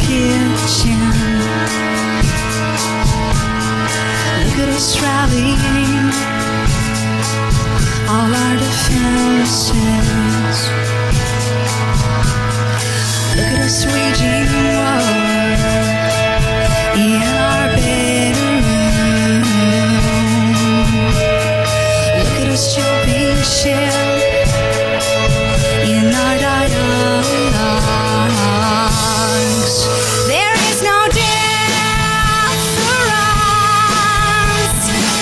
kitchen. Look at us rallying all our defenses. Look at us waging war in our bedroom. Look at us jumping ship in our dialogues. There is no difference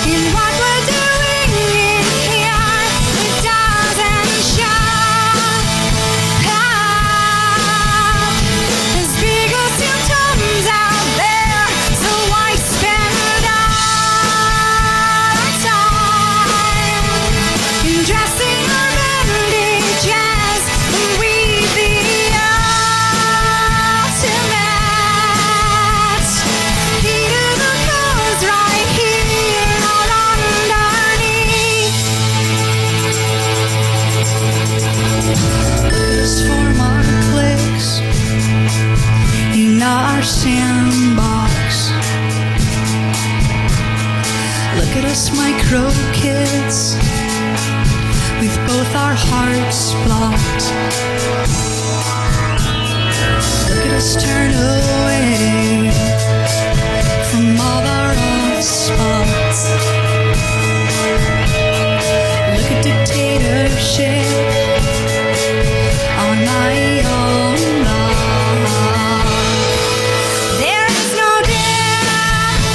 in what we're doing in here. It doesn't show as big as symptoms out there. So why spend our time in dressing our bandages and read the ultimate heat of the cause right here, not underneath. Let's form our cliques in our sandbox. Look at us micro kids with both our hearts blocked. Look at us turn away from all our own spots. Look at dictatorship on my own block. There is no difference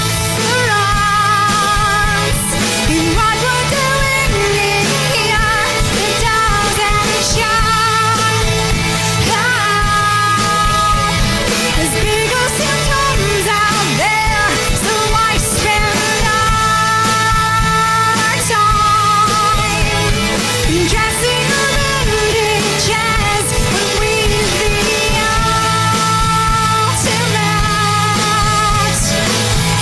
in what we're doing in here. It doesn't show as big as symptoms out there. So why spend our time dressing our bandages when we the ultimate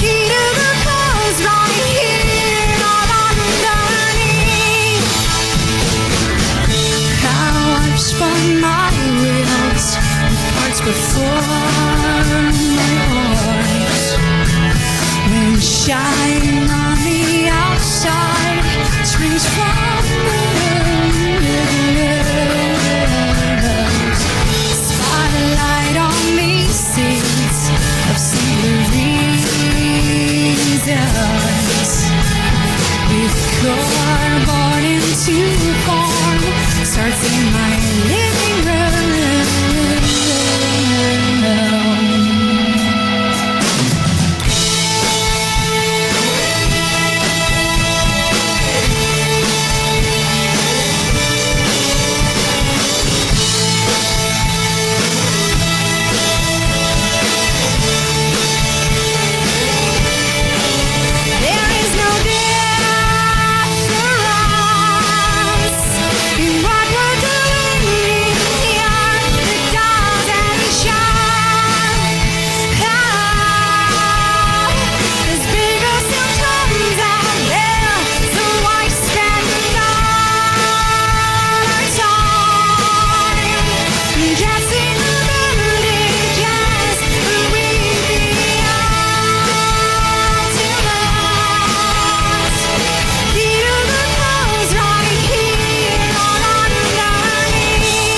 heat of the cause right here, not underneath. How I've spun my wheels with parts before my voice. When shine on the outside springs from the windows. Spotlight on these seeds of simpler reasons. With core born into form starts in my living room. There is no difference in what we're doing in here. It doesn't show as big as symptoms out there. So why spend our time dressing our bandages when we the ultimate heat of the cause right here, not underneath.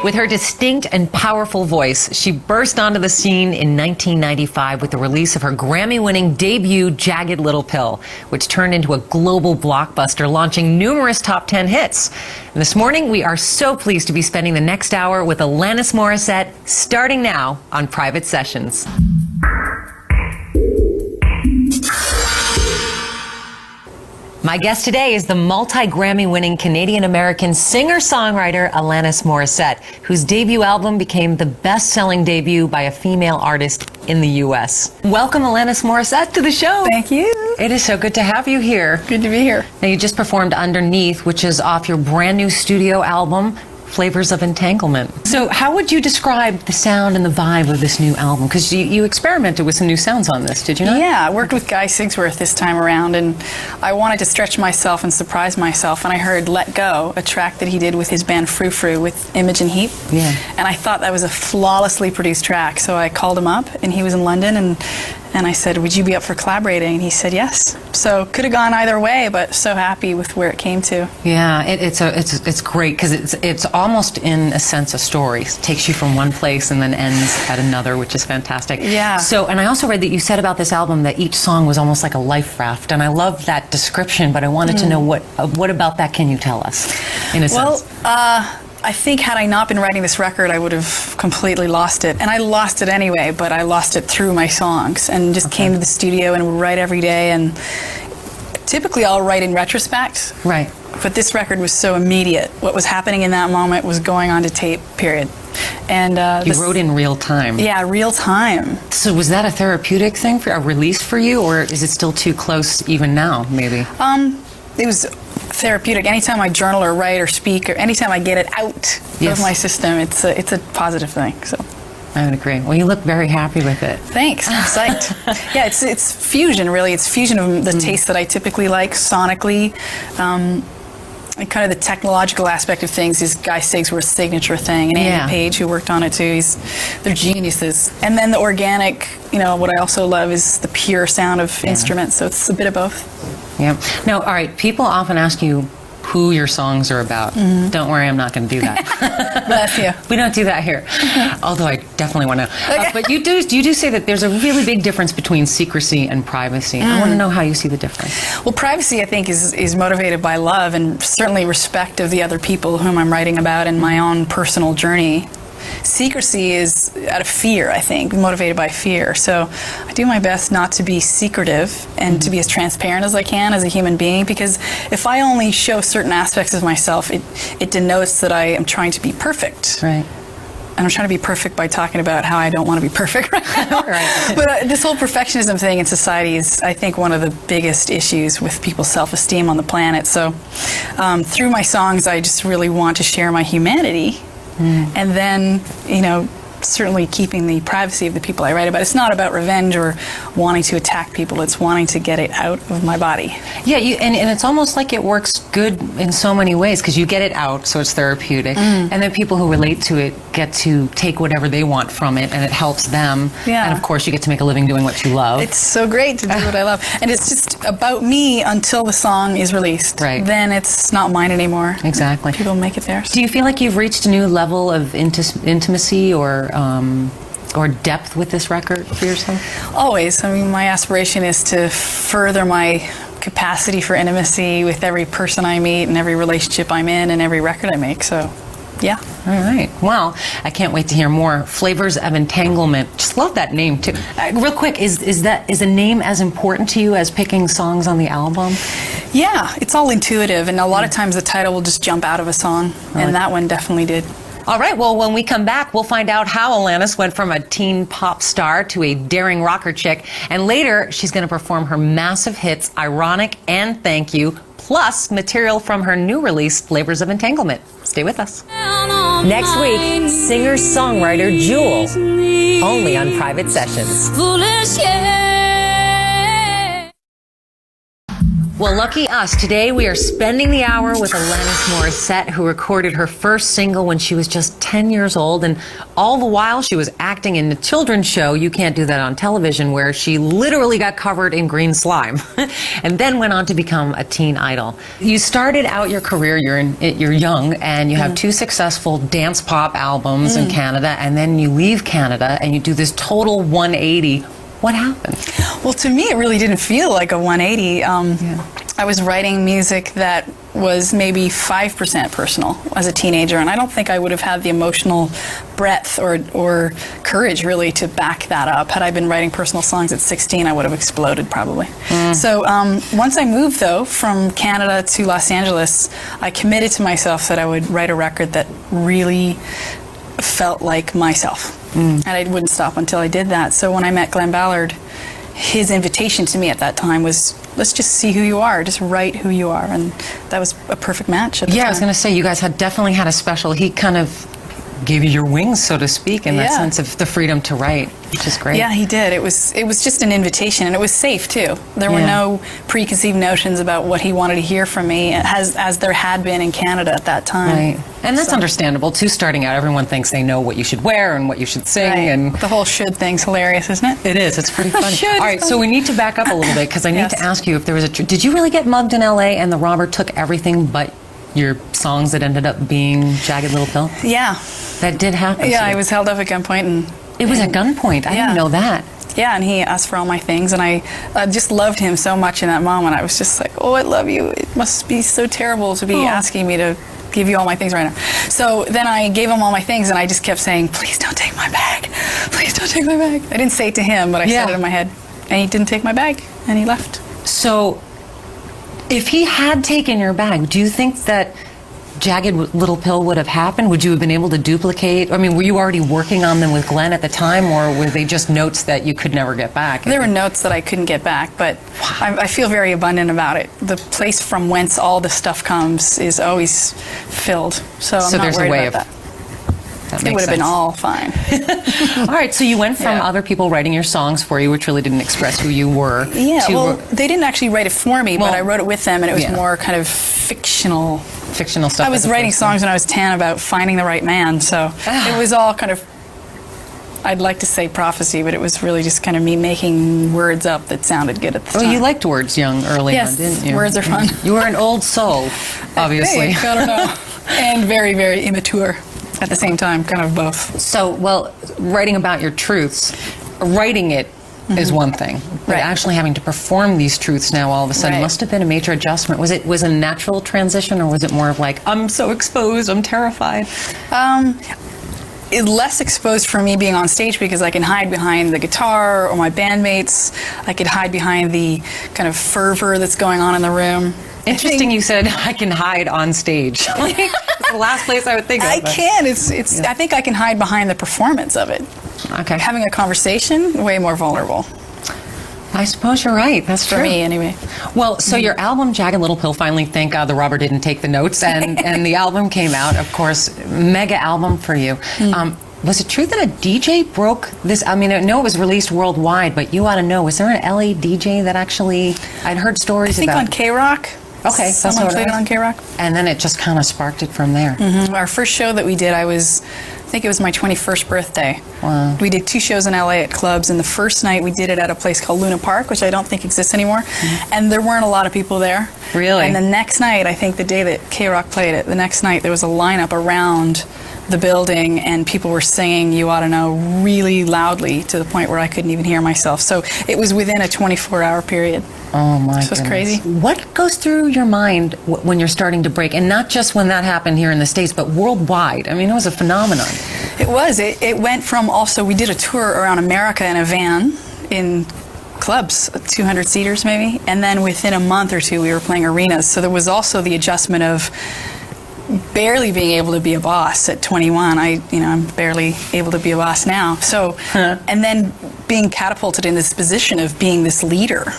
With her distinct and powerful voice, she burst onto the scene in 1995 with the release of her Grammy-winning debut, Jagged Little Pill, which turned into a global blockbuster, launching numerous top 10 hits. And this morning, we are so pleased to be spending the next hour with Alanis Morissette, starting now on Private Sessions. My guest today is the multi-Grammy-winning Canadian-American singer-songwriter Alanis Morissette, whose debut album became the best-selling debut by a female artist in the U.S. Welcome, Alanis Morissette, to the show. Thank you. It is so good to have you here. Good to be here. Now, you just performed Underneath, which is off your brand new studio album. Flavors of Entanglement. So how would you describe the sound and the vibe of this new album? Because you experimented with some new sounds on this, did you not? Yeah, I worked with Guy Sigsworth this time around, and I wanted to stretch myself and surprise myself, and I heard Let Go, a track that he did with his band Frou Frou with Image and Heat. Yeah. And I thought that was a flawlessly produced track, so I called him up, and he was in London, and I said, would you be up for collaborating? And he said yes. So could have gone either way, but so happy with where it came to. Yeah, it's great because it's almost in a sense a story. It takes you from one place and then ends at another, which is fantastic. Yeah. So, and I also read that you said about this album that each song was almost like a life raft, and I love that description. But I wanted to know what about that can you tell us, in a sense? Well, I think had I not been writing this record, I would have completely lost it. And I lost it anyway, but I lost it through my songs and just came to the studio and would write every day. And typically I'll write in retrospect. Right. But this record was so immediate. What was happening in that moment was going on to tape, period. And you wrote in real time. Yeah, real time. So was that a therapeutic thing, for a release for you, or is it still too close even now, maybe? It was therapeutic. Anytime I journal or write or speak, or anytime I get it out of my system, it's a positive thing. So I would agree. Well, you look very happy with it. thanks. I'm psyched. Yeah, it's fusion, really. It's fusion of the taste that I typically like sonically. And kind of the technological aspect of things is Guy Sigsworth's signature thing, and Andy Page, who worked on it too. They're geniuses. And then the organic, what I also love is the pure sound of instruments. So it's a bit of both. Yeah. Now, all right, people often ask you who your songs are about. Don't worry, I'm not going to do that. Bless you. We don't do that here. Although I definitely want to. But you do say that there's a really big difference between secrecy and privacy. I want to know how you see the difference. Well, privacy, I think, is motivated by love and certainly respect of the other people whom I'm writing about and my own personal journey. Secrecy is out of fear, I think, motivated by fear. So I do my best not to be secretive and to be as transparent as I can as a human being, because if I only show certain aspects of myself, it denotes that I am trying to be perfect. Right. And I'm trying to be perfect by talking about how I don't want to be perfect right now. Right. But this whole perfectionism thing in society is, I think, one of the biggest issues with people's self-esteem on the planet. So through my songs, I just really want to share my humanity. And then, certainly keeping the privacy of the people I write about. It's not about revenge or wanting to attack people. It's wanting to get it out of my body. Yeah, and it's almost like it works good in so many ways, because you get it out, so it's therapeutic, and then people who relate to it get to take whatever they want from it, and it helps them. Yeah. And of course, you get to make a living doing what you love. It's so great to do what I love. And it's just about me until the song is released. Right. Then it's not mine anymore. Exactly. People make it theirs. Do you feel like you've reached a new level of intimacy or depth with this record for yourself? Always. I mean, my aspiration is to further my capacity for intimacy with every person I meet and every relationship I'm in and every record I make. So, yeah. All right. Well, I can't wait to hear more. Flavors of Entanglement. Just love that name too. Real quick, is a name as important to you as picking songs on the album? Yeah, it's all intuitive, and a lot of times the title will just jump out of a song, and that one definitely did. All right, well, when we come back, we'll find out how Alanis went from a teen pop star to a daring rocker chick. And later, she's going to perform her massive hits, Ironic and Thank You, plus material from her new release, Flavors of Entanglement. Stay with us. Next week, singer-songwriter Jewel, only on Private Sessions. Foolish, yeah. Well, lucky us. Today we are spending the hour with Alanis Morissette, who recorded her first single when she was just 10 years old. And all the while she was acting in the children's show, You Can't Do That on Television, where she literally got covered in green slime and then went on to become a teen idol. You started out your career, you're young, and you have two successful dance pop albums in Canada, and then you leave Canada and you do this total 180. What happened? Well, to me, it really didn't feel like a 180. I was writing music that was maybe 5% personal as a teenager, and I don't think I would have had the emotional breadth or courage really to back that up. Had I been writing personal songs at 16, I would have exploded probably. So once I moved, though, from Canada to Los Angeles, I committed to myself that I would write a record that really felt like myself. And I wouldn't stop until I did that. So when I met Glenn Ballard, his invitation to me at that time was, let's just see who you are, just write who you are, and that was a perfect match at the time. I was going to say, you guys had definitely had a special, he kind of gave you your wings, so to speak, in that sense of the freedom to write, which is great. Yeah, he did. It was just an invitation, and it was safe too. There were no preconceived notions about what he wanted to hear from me, as there had been in Canada at that time. Right. And that's understandable too. Starting out, everyone thinks they know what you should wear and what you should sing, and the whole should thing's hilarious, isn't it? it is. It's pretty funny. All right, so we need to back up a little bit because I need to ask you if there was did you really get mugged in LA and the robber took everything but your songs that ended up being Jagged Little Pill? Yeah. That did happen. Yeah, I was held up at gunpoint, and it was at gunpoint. I didn't know that. Yeah, and he asked for all my things, and I just loved him so much in that moment. I was just like, oh, I love you. It must be so terrible to be asking me to give you all my things right now. So then I gave him all my things, and I just kept saying, please don't take my bag. Please don't take my bag. I didn't say it to him, but I said it in my head. And he didn't take my bag, and he left. So if he had taken your bag, do you think that Jagged Little Pill would have happened? Would you have been able to duplicate? I mean, were you already working on them with Glenn at the time, or were they just notes that you could never get back? There were notes that I couldn't get back, but I feel very abundant about it. The place from whence all the stuff comes is always filled, so I'm not worried about that. It would have been all fine. All right, so you went from other people writing your songs for you, which really didn't express who you were. Yeah, well, they didn't actually write it for me, but I wrote it with them, and it was more kind of fictional stuff. I was writing songs when I was 10 about finding the right man, so it was all kind of, I'd like to say prophecy, but it was really just kind of me making words up that sounded good at the time. Well, you liked words early on, didn't you? Yes, words are fun. You were an old soul, obviously. Hey, I don't know. And very, very immature at the same time, kind of both. So, well, writing about your truths, writing it is one thing, but actually having to perform these truths now all of a sudden must have been a major adjustment. Was it a natural transition, or was it more of like, I'm so exposed, I'm terrified? Less exposed for me being on stage, because I can hide behind the guitar or my bandmates. I could hide behind the kind of fervor that's going on in the room. Interesting you said I can hide on stage. It's the last place I would think of. I can. I think I can hide behind the performance of it. Okay. Having a conversation, way more vulnerable. I suppose you're right. That's true. For me, anyway. Well, so your album, Jagged Little Pill, finally, thank God the robber didn't take the notes, and the album came out, of course, mega album for you. Was it true that a DJ broke this? I mean, I know it was released worldwide, but you ought to know, was there an LA DJ that actually, I'd heard stories about? I think on K-Rock. Okay. Someone played it on K-Rock. And then it just kind of sparked it from there. Our first show that we did, I think it was my 21st birthday. Wow. We did 2 shows in LA at clubs, and the first night we did it at a place called Luna Park, which I don't think exists anymore, and there weren't a lot of people there. Really? And the next night, I think the day that K-Rock played it, the next night there was a lineup around the building, and people were singing You Ought to Know really loudly to the point where I couldn't even hear myself. So it was within a 24-hour period. Oh my goodness. This was crazy. What goes through your mind when you're starting to break? And not just when that happened here in the States, but worldwide. I mean, it was a phenomenon. It was. It went from also, we did a tour around America in a van in clubs, 200 seaters maybe, and then within a month or two we were playing arenas. So there was also the adjustment of barely being able to be a boss at 21. I'm barely able to be a boss now. So, and then being catapulted in this position of being this leader,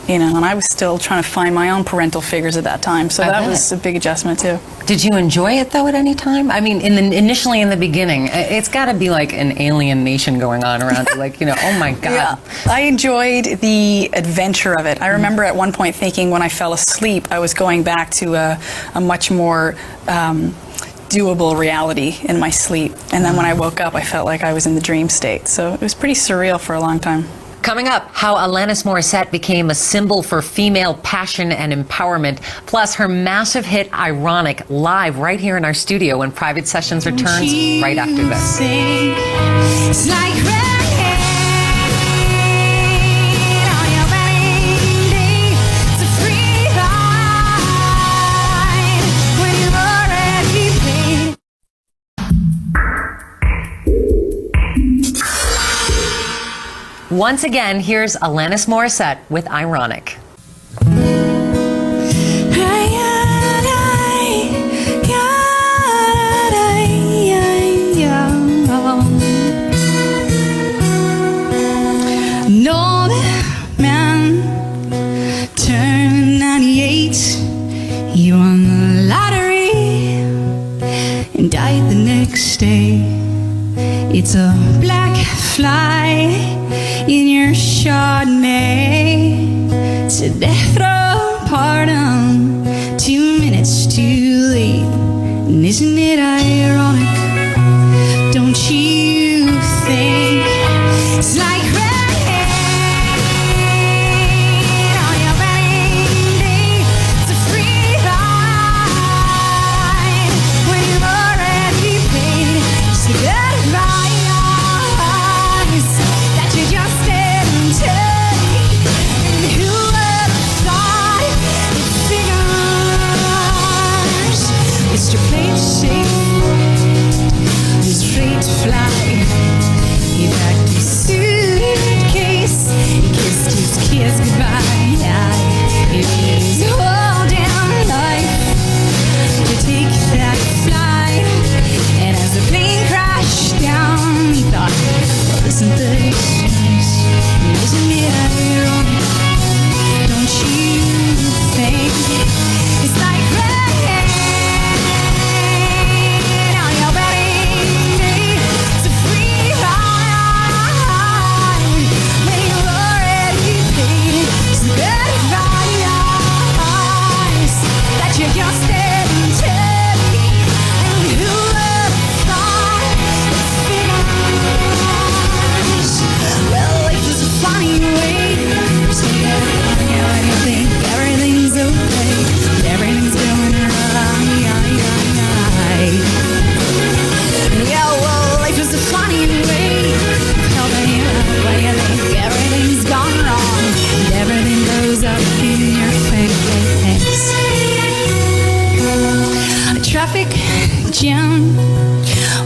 and I was still trying to find my own parental figures at that time. So that was a big adjustment too. Did you enjoy it though at any time? I mean, initially in the beginning, it's got to be like an alien nation going on around you, like, oh my God. Yeah, I enjoyed the adventure of it. I remember at one point thinking when I fell asleep, I was going back to a much more doable reality in my sleep. And then when I woke up, I felt like I was in the dream state. So it was pretty surreal for a long time. Coming up, how Alanis Morissette became a symbol for female passion and empowerment, plus her massive hit, Ironic, live right here in our studio when Private Sessions returns right after this. It's like rain on your wedding day. It's a free ride when you've already paid. Once again, here's Alanis Morissette with Ironic. No, next day. It's a black fly in your Chardonnay. It's a death row pardon, 2 minutes too late. And isn't it ironic? Don't you think it's like rain on your wedding day? It's a free ride when you've already paid. Just a goodbye that you just didn't take. And who would have thought it figures? Mr. Play it safe, his freight fly. He packed his suitcase, he kissed his kiss goodbye. It was his whole damn life to take that flight. And as the plane crashed down, he thought, well, isn't this nice? Isn't it ironic? Don't you think it's like rain on your wedding day? It's a free ride when you've already paid. It's the goodbyes that you just didn't take. And who would have thought it figures? Well, life is a funny way. So when you think everything's okay, everything's going right. Yeah, well, life is a funny way of helping you out when you think everything's gone wrong and everything goes up in your face. A traffic jam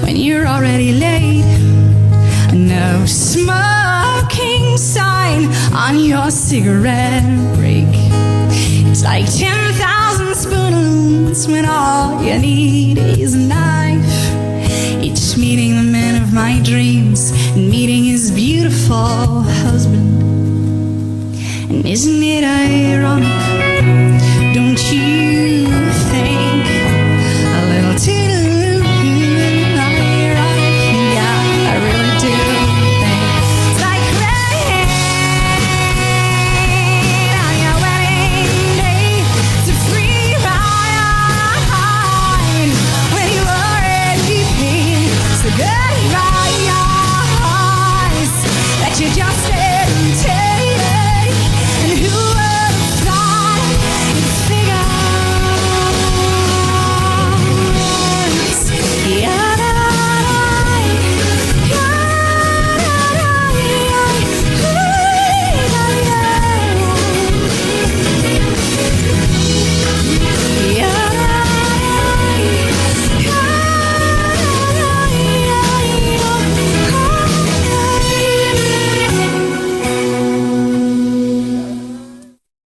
when you're already late. No smoking sign on your cigarette break. It's like 10,000 spoons when all you need is a knife. It's meeting the man of my dreams and meeting his beautiful husband. And isn't it ironic? Don't you think a little too ironic? Yeah, I really do think it's like rain on your wedding day. It's a free ride when you already paid. It's the goodbyes that you just didn't take. And who would have thought it figures? Yeah.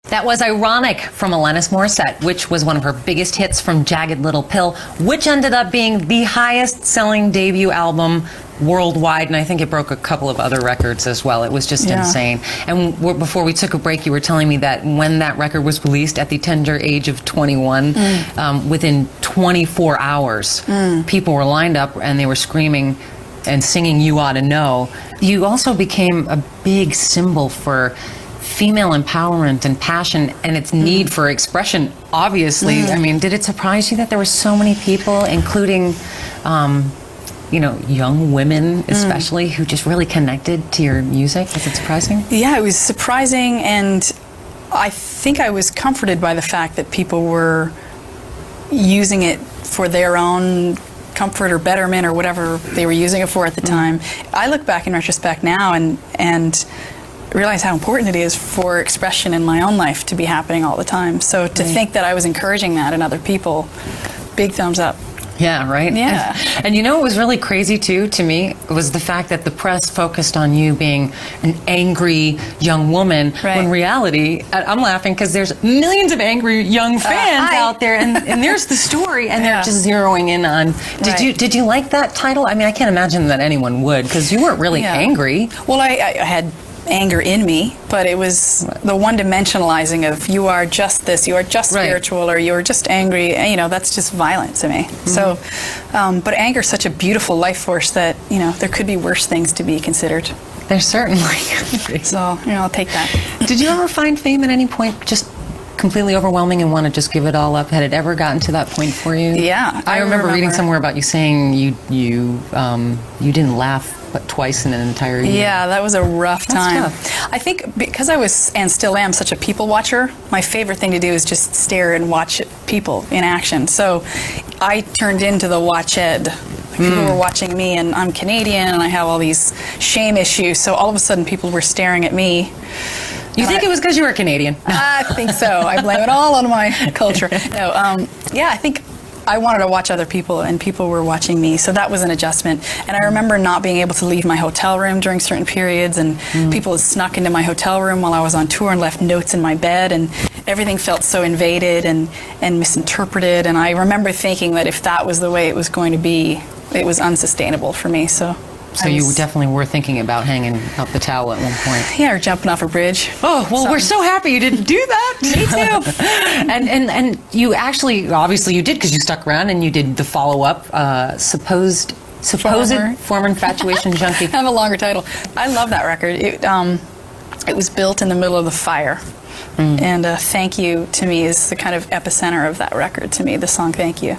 That was Ironic from Alanis Morissette, which was one of her biggest hits from Jagged Little Pill, which ended up being the highest selling debut album worldwide, and I think it broke a couple of other records as well. It was just insane. And before we took a break, you were telling me that when that record was released at the tender age of 21, within 24 hours, people were lined up and they were screaming and singing You Ought to Know. You also became a big symbol for female empowerment and passion and its need for expression, obviously. I mean, did it surprise you that there were so many people, including young women especially, who just really connected to your music? Was it surprising? Yeah, it was surprising, and I think I was comforted by the fact that people were using it for their own comfort or betterment or whatever they were using it for at the time. I look back in retrospect now and realize how important it is for expression in my own life to be happening all the time. So to think that I was encouraging that in other people, big thumbs up. Yeah, right? Yeah. And you know what was really crazy, too, to me, was the fact that the press focused on you being an angry young woman, when in reality, I'm laughing because there's millions of angry young fans out there, and there's the story, and they're just zeroing in on. Did you like that title? I mean, I can't imagine that anyone would, because you weren't really angry. Well, I had anger in me, but it was the one-dimensionalizing of you are just this, you are just spiritual, or you are just angry. You know, that's just violent to me. So, but anger is such a beautiful life force that, you know, there could be worse things to be considered. There's certainly. So, you know, I'll take that. Did you ever find fame at any point just completely overwhelming and want to just give it all up? Had it ever gotten to that point for you? Yeah, I remember reading somewhere about you saying you didn't laugh but twice in an entire year. Yeah, that was a rough time. Tough. I think because I was, and still am, such a people watcher, my favorite thing to do is just stare and watch people in action. So I turned into the watch-ed. People were watching me, and I'm Canadian, and I have all these shame issues, so all of a sudden people were staring at me. You think it was because you were Canadian? I think so. I blame it all on my culture. No, yeah, I think I wanted to watch other people, and people were watching me, so that was an adjustment. And I remember not being able to leave my hotel room during certain periods, and people snuck into my hotel room while I was on tour and left notes in my bed, and everything felt so invaded and misinterpreted. And I remember thinking that if that was the way it was going to be, it was unsustainable for me. So you definitely were thinking about hanging up the towel at one point. Yeah, or jumping off a bridge. Oh, well, we're so happy you didn't do that. Me too. And you actually, obviously you did, because you stuck around and you did the follow-up, supposed former infatuation junkie. I have a longer title. I love that record. It was built in the middle of the fire. And Thank You, to me, is the kind of epicenter of that record, to me, the song Thank You.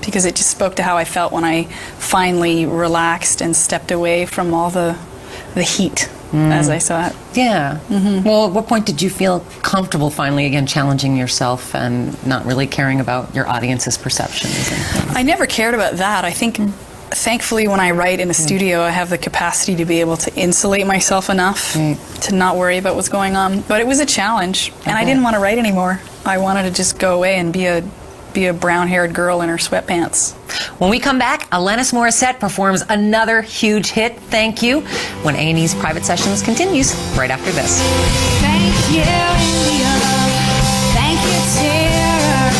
Because it just spoke to how I felt when I finally relaxed and stepped away from all the heat, as I saw it. Yeah. Well, at what point did you feel comfortable finally, again, challenging yourself and not really caring about your audience's perceptions and things? I never cared about that. I think, thankfully, when I write in a studio, I have the capacity to be able to insulate myself enough to not worry about what's going on. But it was a challenge, and I didn't want to write anymore. I wanted to just go away and be a brown-haired girl in her sweatpants. When we come back, Alanis Morissette performs another huge hit, Thank You, when A&E's Private Sessions continues right after this. Thank you, India. Thank you, terror.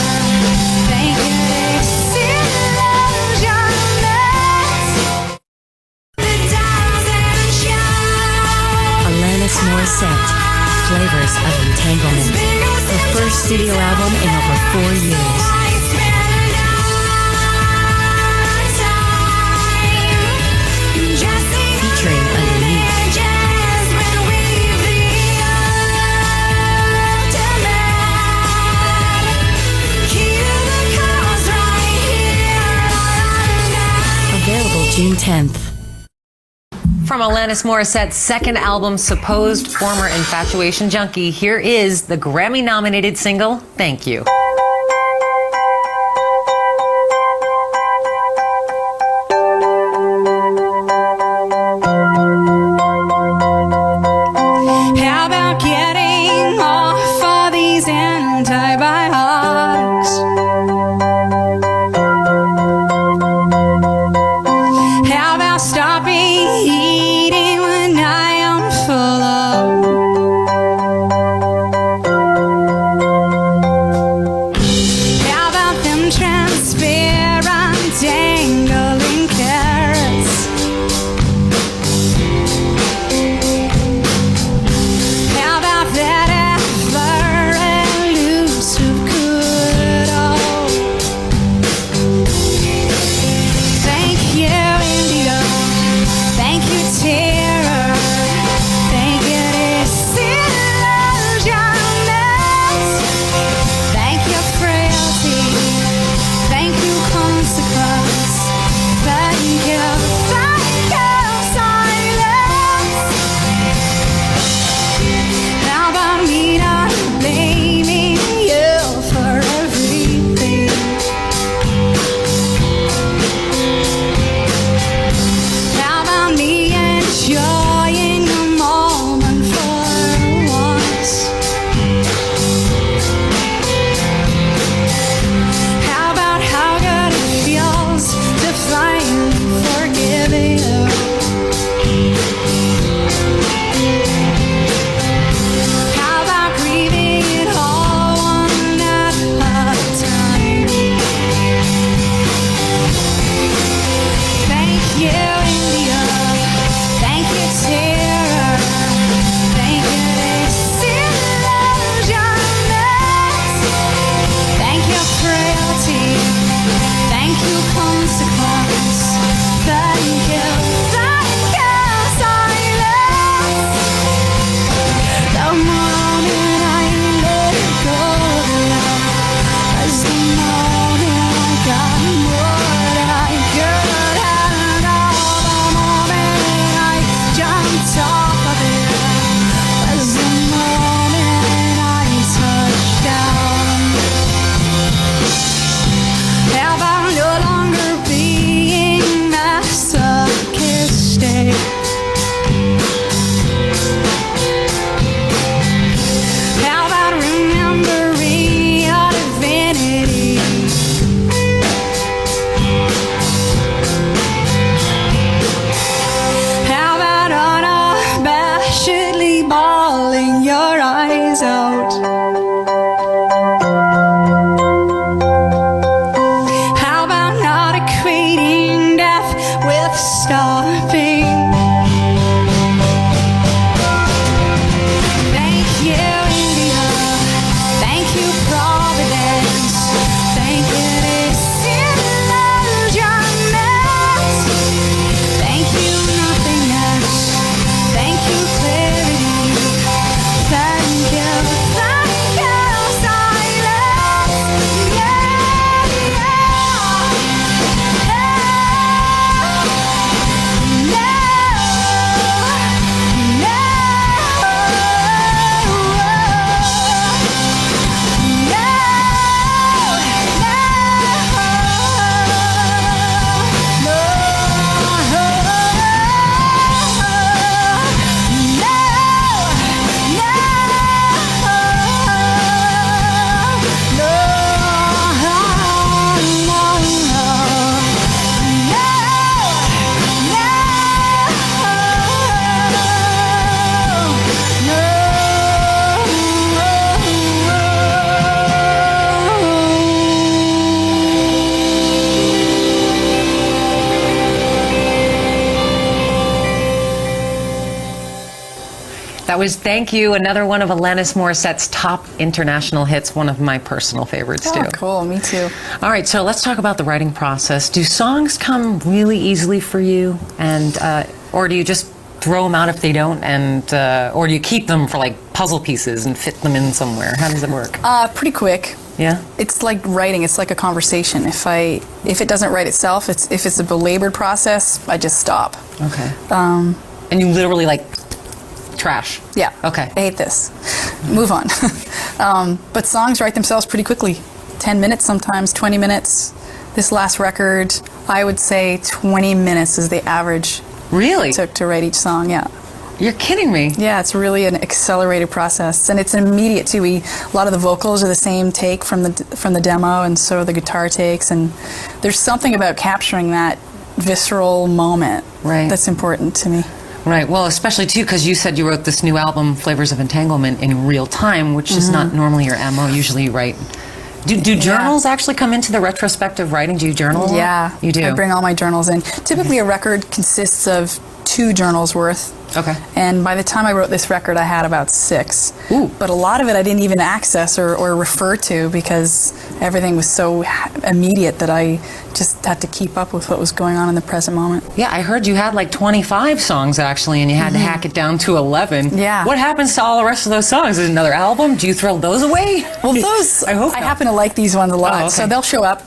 Thank you, disillusionment. The doesn't show. Alanis Morissette, Flavors of Entanglement. Her first studio album in over 4 years. Featuring Underneath. Available June 10th. From Alanis Morissette's second album, Supposed Former Infatuation Junkie, here is the Grammy-nominated single, Thank You. How about getting off all these antibiotics? How about stopping eating when I am full of? the pain. Thank you, India. Thank you, Providence. Thank you, disillusionment. Thank you, nothingness. Thank you, clarity. Thank you, silence. That was Thank You, another one of Alanis Morissette's top international hits, one of my personal favorites too. Oh, cool. Me too. All right, so let's talk about the writing process. Do songs come really easily for you, and or do you just throw them out if they don't, and or do you keep them for like puzzle pieces and fit them in somewhere? How does it work? Pretty quick. Yeah. It's like writing. It's like a conversation. If it doesn't write itself, if it's a belabored process, I just stop. Okay. And you literally like trash. Yeah. Okay. I hate this. Move on. But songs write themselves pretty quickly. 10 minutes sometimes, 20 minutes. This last record, I would say 20 minutes is the average. Really? It took to write each song, yeah. You're kidding me. Yeah, it's really an accelerated process, and it's immediate too. A lot of the vocals are the same take from the demo, and so are the guitar takes, and there's something about capturing that visceral moment that's important to me. Right. Well, especially too because you said you wrote this new album, Flavors of Entanglement, in real time, which is not normally your MO. Usually you write. Do journals actually come into the retrospective writing? Do you journal? Yeah, you do. I bring all my journals in. Typically, a record consists of 2 journals worth. Okay. And by the time I wrote this record, I had about 6. Ooh. But a lot of it I didn't even access or refer to because everything was so immediate that I just had to keep up with what was going on in the present moment. Yeah, I heard you had like 25 songs actually, and you had to hack it down to 11. Yeah. What happens to all the rest of those songs? Is it another album? Do you throw those away? Well, those I happen to like these ones a lot, okay. so they'll show up.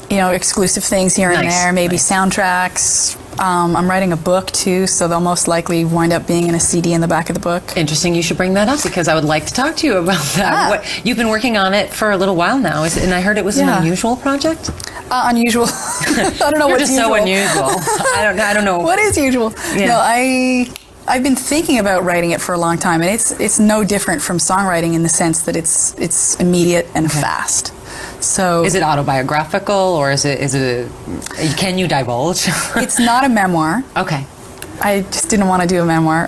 Exclusive things here and there, maybe soundtracks. I'm writing a book too, so they'll most likely wind up being in a CD in the back of the book. Interesting you should bring that up because I would like to talk to you about that. You've been working on it for a little while now, and I heard it was an unusual project? Unusual. I don't know what's usual. You're just so unusual. I don't know. What is usual? Yeah. No, I've been thinking about writing it for a long time, and it's no different from songwriting in the sense that it's immediate and fast. So is it autobiographical or is it can you divulge? It's not a memoir. Okay. I just didn't want to do a memoir.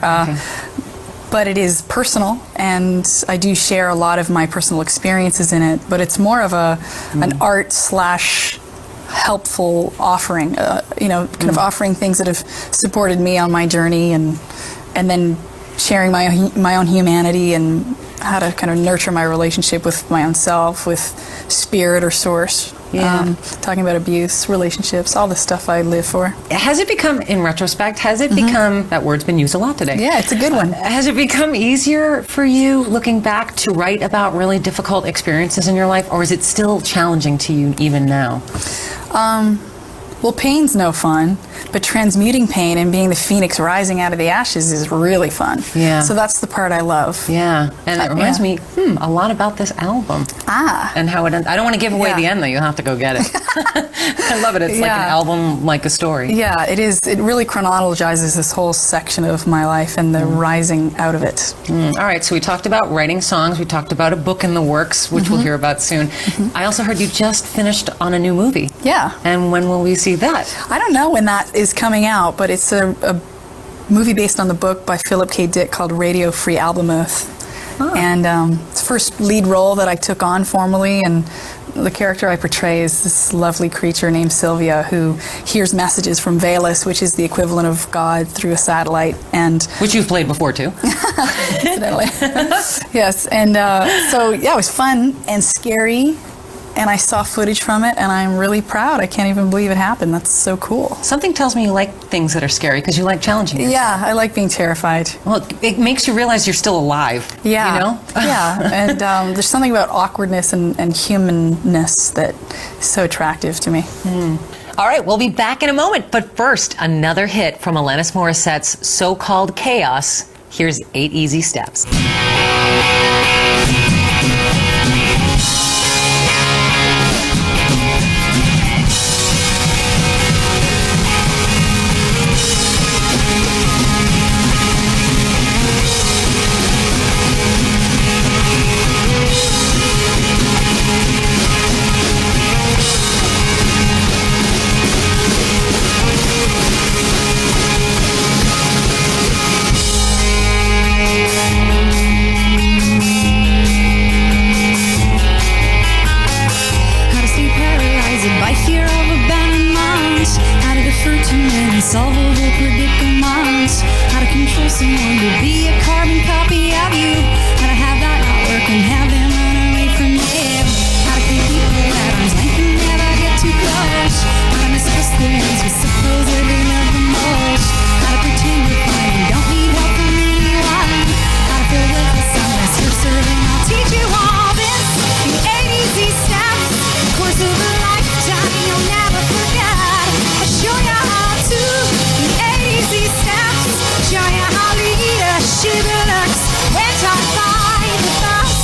But it is personal, and I do share a lot of my personal experiences in it, but it's more of an art / helpful offering, kind of offering things that have supported me on my journey, and then sharing my own humanity and how to kind of nurture my relationship with my own self, with spirit or source. Yeah. Talking about abuse, relationships, all the stuff I live for. Has it become, in retrospect, become, that word's been used a lot today. Yeah, it's a good one. Has it become easier for you, looking back, to write about really difficult experiences in your life, or is it still challenging to you even now? Well, pain's no fun, but transmuting pain and being the phoenix rising out of the ashes is really fun. Yeah. So that's the part I love. Yeah. And it reminds me a lot about this album. And how it ends. I don't want to give away the end, though. You'll have to go get it. I love it. It's like an album, like a story. Yeah, it is. It really chronologizes this whole section of my life and the rising out of it. All right. So we talked about writing songs. We talked about a book in the works, which we'll hear about soon. I also heard you just finished on a new movie. Yeah. And when will we see that? I don't know when that is coming out, but it's a movie based on the book by Philip K. Dick called Radio Free Albemuth. And it's the first lead role that I took on formally, and the character I portray is this lovely creature named Sylvia who hears messages from Valus, which is the equivalent of God, through a satellite. And which you've played before too. Incidentally. Yes, and so yeah, it was fun and scary, and I saw footage from it, and I'm really proud. I can't even believe it happened. That's so cool. Something tells me you like things that are scary because you like challenging yourself. Yeah, I like being terrified. Well, it makes you realize you're still alive. Yeah, you know? Yeah, and there's something about awkwardness and humanness that is so attractive to me. All right, we'll be back in a moment. But first, another hit from Alanis Morissette's so-called chaos. Here's 8 Easy Steps. Unsolvable predicaments. How to control someone to be a carbon copy of you. How to have that not work and have them run away from you. How to keep people at arm's length and never get too close. How to mistrust the ones we supposedly love the most. How to pretend you're fine and don't need help from anyone. How to feel worthless unless you're serving. I'll teach you all this in 8 easy steps. Course of a lifetime you'll never forget. I'll show you how to in 8 easy steps. Show you how leadership looks when taught by the best.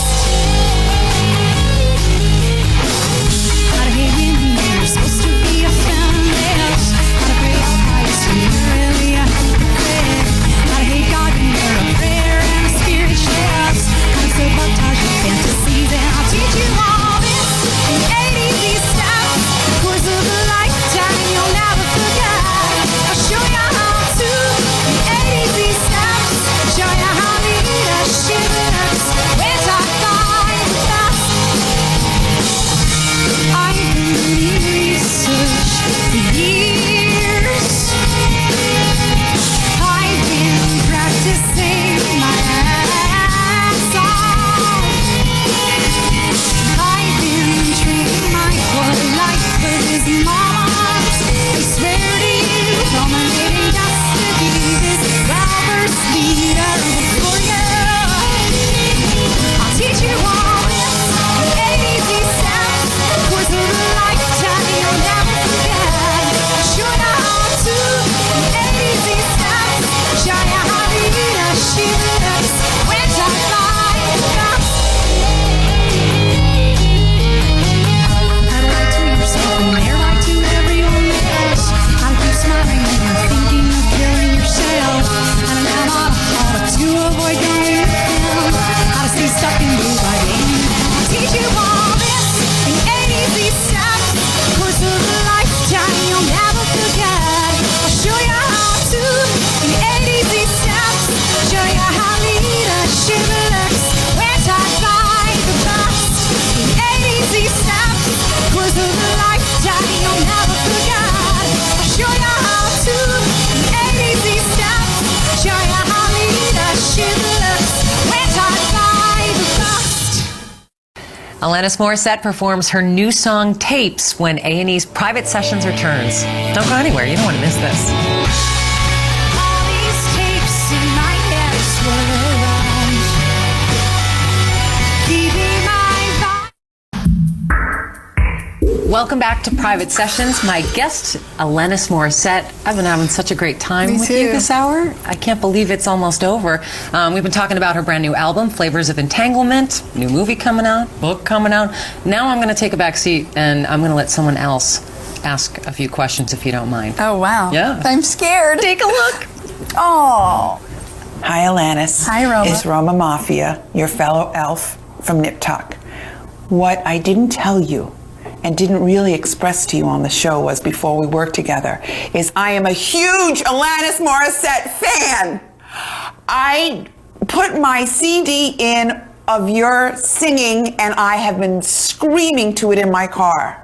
How to hate when you're supposed to be offended. How to pray all Christ when you're really a hypocrite. How to hate God when you're a prayer and a spirit shifts. How to sabotage your fantasies, and I'll teach you all this in 8 easy steps. Course of a lifetime you'll never forget. I'll show you how to in 8 easy steps. Show you how leadership looks when taught by the best. I've been doing research for years. I've been practicing my ass off. I've been training my whole life for this moment. I swear to you, culminating just to be this well-versed leader for you. I'll teach you all this in 8 easy steps. Course of a lifetime you'll never forget. I'll show you how to in 8 easy steps. Show you how leadership looks when taught by the best. How to lie to yourself and dare lie to everyone else. How to keep smiling when you're thinking of killing yourself. How to know how to avoid going down. How to stay stuck in blue by game. I'll teach you all this in 8 easy steps. Course of a lifetime you'll never forget. I'll show you how to in 8 easy steps. Show you how leadership looks when taught by the best. In 8 easy steps. Course of a lifetime you'll never forget. I'll show you how to in 8 easy steps. Show you how leadership looks when taught by the best. Alanis Morissette performs her new song Tapes when A&E's Private Sessions returns. Don't go anywhere, you don't want to miss this. All these tapes in my head swirl around, keeping my vibe. Welcome back to Private Sessions. My guest, Alanis Morissette. I've been having such a great time Me with too. you this hour. I can't believe it's almost over. We've been talking about her brand new album, Flavors of Entanglement, new movie coming out, book coming out. Now I'm going to take a back seat and I'm going to let someone else ask a few questions if you don't mind. Oh, wow. Yeah. I'm scared. Take a look. Oh. Hi, Alanis. Hi, Roma. It's Roma Mafia, your fellow elf from Nip Tuck. What I didn't tell you and didn't really express to you on the show was before we worked together is I am a huge Alanis Morissette fan. I put my CD in of your singing, and I have been screaming to it in my car.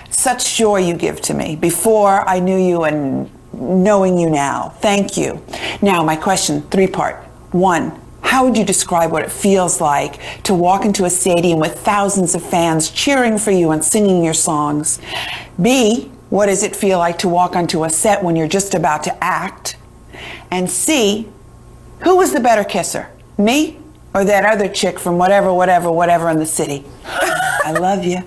Such joy you give to me before I knew you and knowing you now. Thank you. Now, my question, 3-part. 1, how would you describe what it feels like to walk into a stadium with thousands of fans cheering for you and singing your songs? B, what does it feel like to walk onto a set when you're just about to act? And C, who was the better kisser, me or that other chick from whatever in the city? I love you.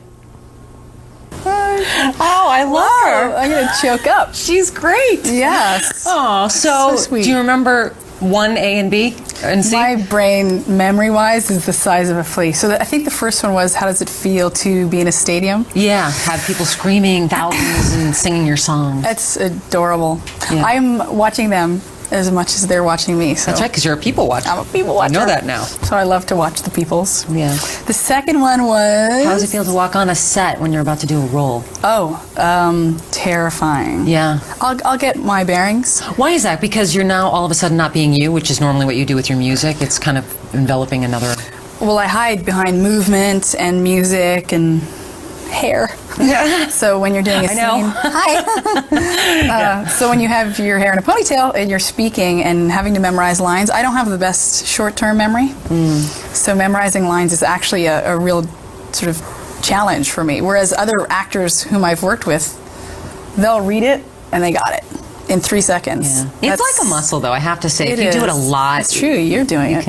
Oh, I love her. I'm going to choke up. She's great. Yes. Oh, so sweet. do you remember 1, A, and B, and C? My brain, memory-wise, is the size of a flea. So I think the first one was, how does it feel to be in a stadium? Yeah, have people screaming thousands and singing your songs. It's adorable. Yeah. I'm watching them as much as they're watching me. So That's right, because you're a people watcher. I'm a people watcher. I know that now. So I love to watch the peoples. Yeah. The second one was... How does it feel to walk on a set when you're about to do a role? Terrifying. Yeah. I'll get my bearings. Why is that? Because you're now all of a sudden not being you, which is normally what you do with your music. It's kind of enveloping another... Well, I hide behind movement and music and hair. So when you're doing a I know. scene, hi. So when you have your hair in a ponytail and you're speaking and having to memorize lines, I don't have the best short-term memory. So memorizing lines is actually a real sort of challenge for me. Whereas other actors whom I've worked with, they'll read it and they got it in 3 seconds. Yeah. It's like a muscle, though, I have to say. If you do it a lot... It's true, you're doing it.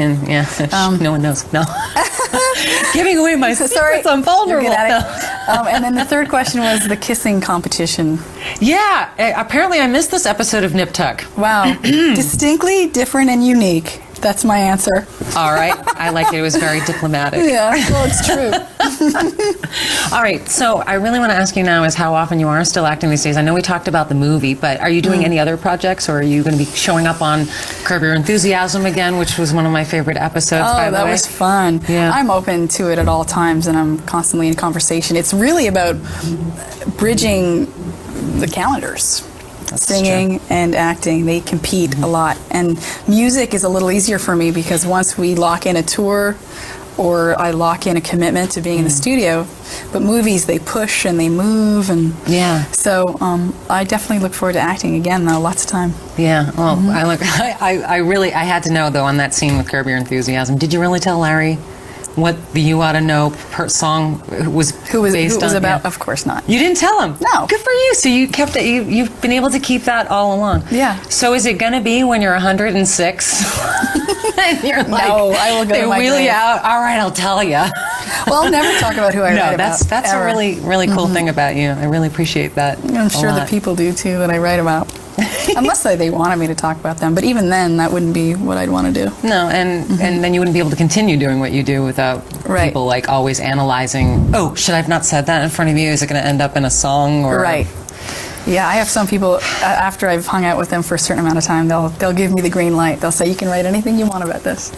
No one knows. No. Giving away my secrets, I'm vulnerable. You're good at it. And then the third question was the kissing competition. Yeah, apparently I missed this episode of Nip Tuck. Wow. Distinctly different and unique. That's my answer. All right. I like it. It was very diplomatic. Yeah, well, it's true. All right. So I really want to ask you now is how often you are still acting these days. I know we talked about the movie, but are you doing any other projects, or are you going to be showing up on Curb Your Enthusiasm again, which was one of my favorite episodes, by the way? That was fun. Yeah. I'm open to it at all times, and I'm constantly in conversation. It's really about bridging the calendars. Singing and acting, they compete a lot. And music is a little easier for me because once we lock in a tour or I lock in a commitment to being in the studio, but movies, they push and they move. And so I definitely look forward to acting again, though, lots of time. Yeah. Well, I had to know, though, on that scene with Curb Your Enthusiasm, did you really tell Larry what the You Oughta Know song was based on? About? Yeah. Of course not. You didn't tell him? No. Good for you. So you kept it. You've been able to keep that all along. Yeah. So is it going to be when you're 106? And you're like, no, I will go they to my wheel you grave. out. All right, I'll tell you. Well, I'll never talk about who I write about. That's ever. a really cool thing about you. I really appreciate that. I'm sure the people do too that I write about. Unless they wanted me to talk about them, but even then, that wouldn't be what I'd want to do. No, and then you wouldn't be able to continue doing what you do without people like always analyzing. Oh, should I have not said that in front of you? Is it going to end up in a song? Or right. Yeah, I have some people, after I've hung out with them for a certain amount of time, they'll give me the green light. They'll say, you can write anything you want about this.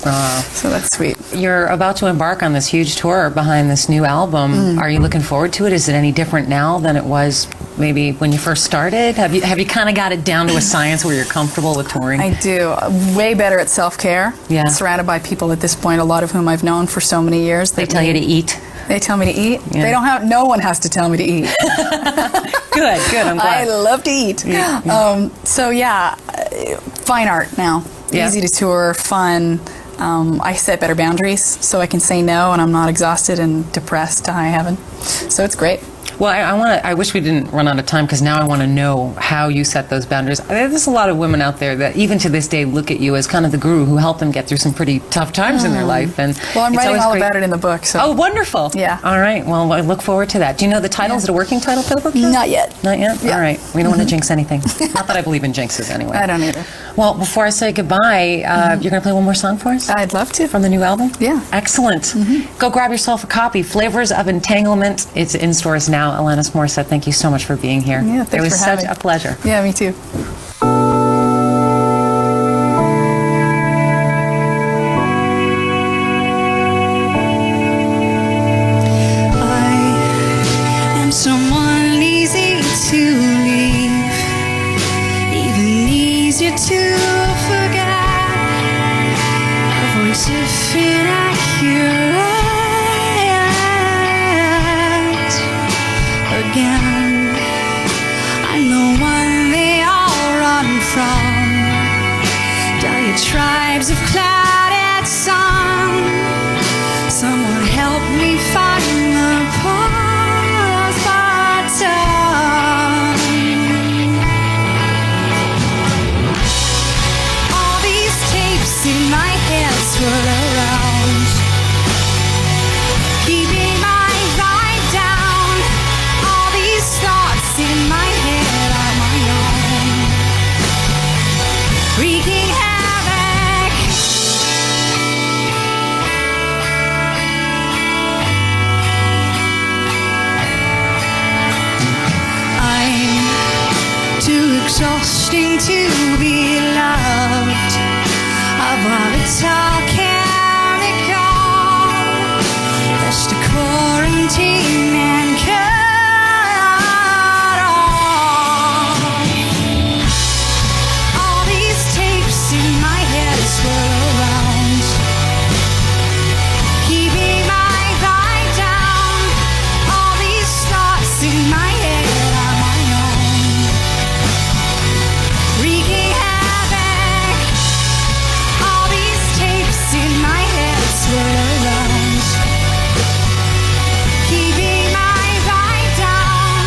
So that's sweet. You're about to embark on this huge tour behind this new album. Are you looking forward to it? Is it any different now than it was maybe when you first started? Have you kind of got it down to a science where you're comfortable with touring? I do. Way better at self-care. Yeah. Surrounded by people at this point, a lot of whom I've known for so many years. They tell you to eat. They tell me to eat. Yeah. No one has to tell me to eat. Good, I'm glad. I love to eat. Yeah. Fine art now. Yeah. Easy to tour, fun. I set better boundaries so I can say no and I'm not exhausted and depressed to high heaven. So it's great. Well, I wish we didn't run out of time because now I want to know how you set those boundaries. There's a lot of women out there that even to this day look at you as kind of the guru who helped them get through some pretty tough times in their life. And well, I'm writing all about it in the book. So. Oh, wonderful. Yeah. All right. Well, I look forward to that. Do you know the title? Is it a working title for the book? Not yet. Not yet? Yeah. All right. We don't want to jinx anything. Not that I believe in jinxes anyway. I don't either. Well, before I say goodbye, you're going to play one more song for us? I'd love to. From the new album? Yeah. Excellent. Go grab yourself a copy. Flavors of Entanglement. It's in stores now. Alanis Morissette, thank you so much for being here. Yeah, thanks It was for such having a pleasure. Yeah, me too. I am someone easy to leave, even easier to forget. A voice if inaccurate again. I'm the one they all run from. Diatribes of clouded sun. Someone help me find the pause button. All these tapes in my head swirl around, keeping my vibe down. All these thoughts in my head are my own, wreaking havoc. I'm too exhausting to be loved. A volatile chemical, best to quarantine and cut off. All these tapes in my head swirl around, keeping my vibe down. All these thoughts in my head are my own, wreaking havoc. All these tapes in my head swirl around, keeping my vibe down.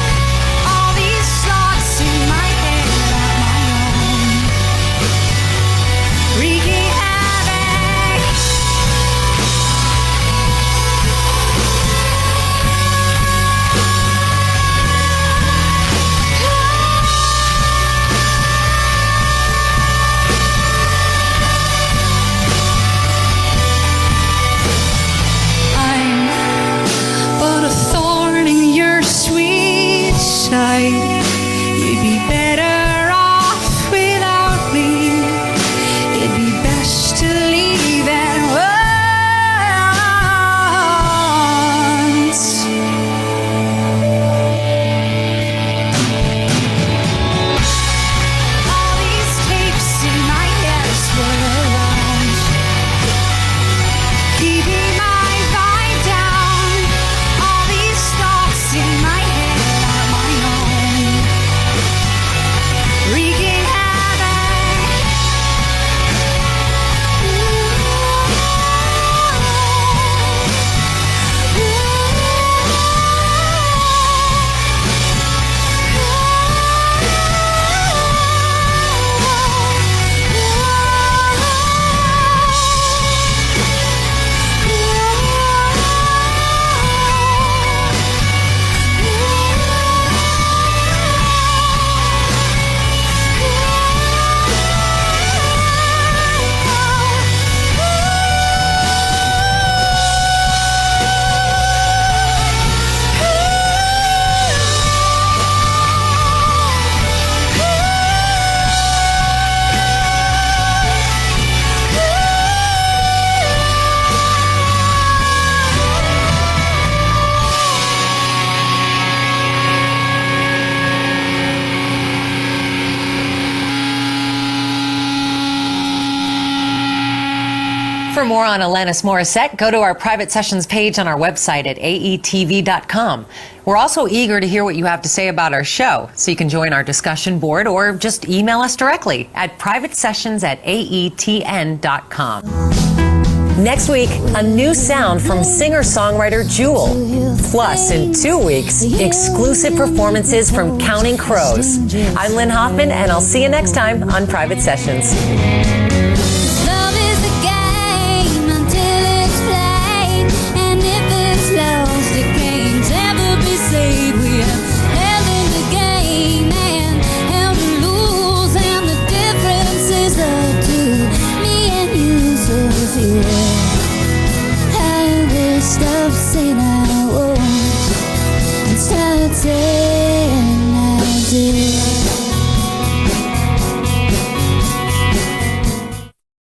All these thoughts in my head are my own, wreaking havoc. I'm but a thorn in your sweet side. You'd be better off without me. It'd be best to leave at once. All these tapes in my head swirl around, keeping my vibe down. All these thoughts in my head are my own, wreaking havoc. For more on Alanis Morissette, go to our private sessions page on our website at aetv.com. We're also eager to hear what you have to say about our show, so you can join our discussion board or just email us directly at privatesessions@aetn.com. Next week, a new sound from singer-songwriter Jewel. Plus, in 2 weeks, exclusive performances from Counting Crows. I'm Lynn Hoffman, and I'll see you next time on Private Sessions. Love is the game until it's played, and if it's lost, it can't ever be saved. We have held in the game and held to lose, and the difference is the two, me and you. So if you have this stuff, say that.